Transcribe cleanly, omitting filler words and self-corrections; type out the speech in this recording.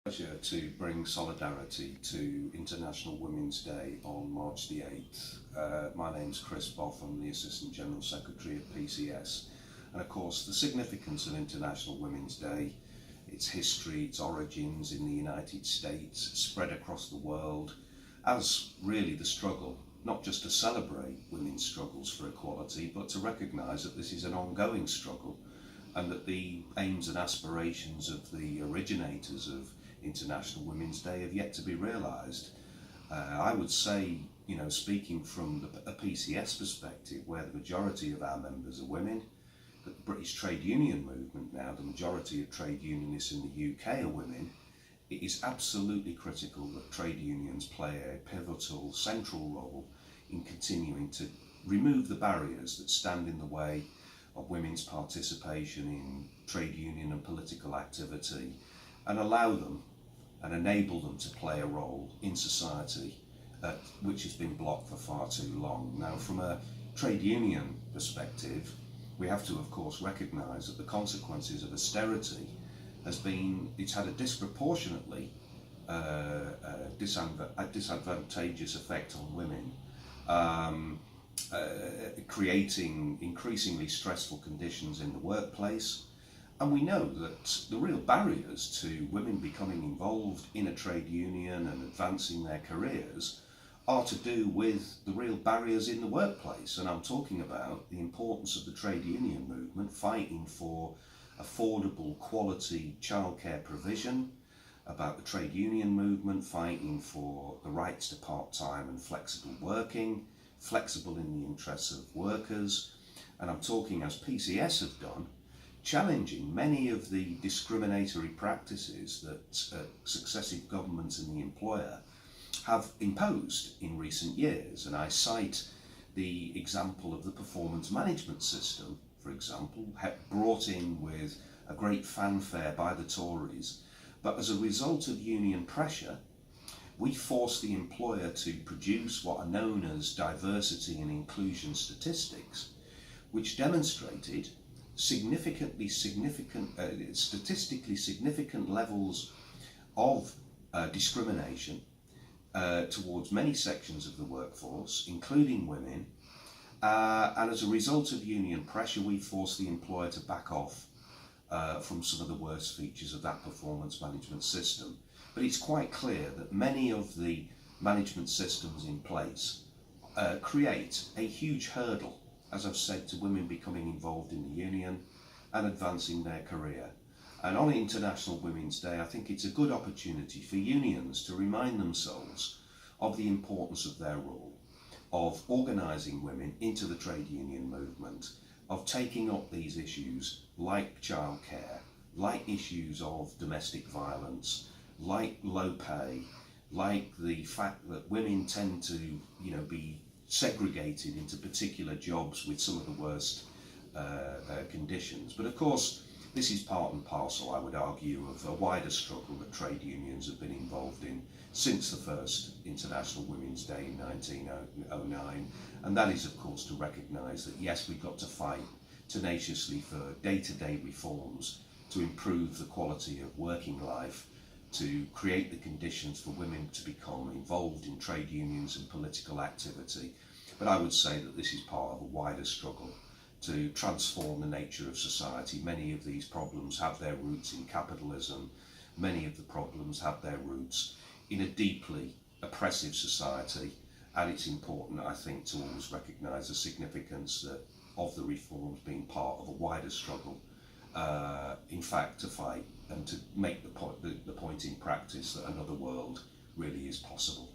Pleasure to bring solidarity to International Women's Day on March the 8th. My name's Baugh, I'm the Assistant General Secretary of PCS. And of course, the significance of International Women's Day, its history, its origins in the United States, spread across the world, as really the struggle, not just to celebrate women's struggles for equality, but to recognise that this is an ongoing struggle and that the aims and aspirations of the originators of International Women's Day have yet to be realised. I would say, speaking from a PCS perspective, where the majority of our members are women, that the British trade union movement now, the majority of trade unionists in the UK are women, it is absolutely critical that trade unions play a pivotal, central role in continuing to remove the barriers that stand in the way of women's participation in trade union and political activity, and allow them and enable them to play a role in society which has been blocked for far too long. Now, from a trade union perspective, we have to of course recognise that the consequences of austerity it's had a disproportionately disadvantageous effect on women, creating increasingly stressful conditions in the workplace. And we know that the real barriers to women becoming involved in a trade union and advancing their careers are to do with the real barriers in the workplace. And I'm talking about the importance of the trade union movement fighting for affordable, quality childcare provision, about the trade union movement fighting for the rights to part-time and flexible working, flexible in the interests of workers. And I'm talking, as PCS have done, challenging many of the discriminatory practices that successive governments and the employer have imposed in recent years. And I cite the example of the performance management system, for example, brought in with a great fanfare by the Tories, but as a result of union pressure, we forced the employer to produce what are known as diversity and inclusion statistics, which demonstrated statistically significant levels of discrimination towards many sections of the workforce, including women, and as a result of union pressure, we forced the employer to back off from some of the worst features of that performance management system. But it's quite clear that many of the management systems in place create a huge hurdle, as I've said, to women becoming involved in the union and advancing their career. And on International Women's Day, I think it's a good opportunity for unions to remind themselves of the importance of their role, of organising women into the trade union movement, of taking up these issues like childcare, like issues of domestic violence, like low pay, like the fact that women tend to, be segregated into particular jobs with some of the worst conditions. But of course, this is part and parcel, I would argue, of a wider struggle that trade unions have been involved in since the first International Women's Day in 1909. And that is, of course, to recognise that, yes, we've got to fight tenaciously for day-to-day reforms to improve the quality of working life, to create the conditions for women to become involved in trade unions and political activity. But I would say that this is part of a wider struggle to transform the nature of society. Many of these problems have their roots in capitalism. Many of the problems have their roots in a deeply oppressive society. And it's important, I think, to always recognise the significance of the reforms being part of a wider struggle, in fact, to fight and to make the point in practice that another world really is possible.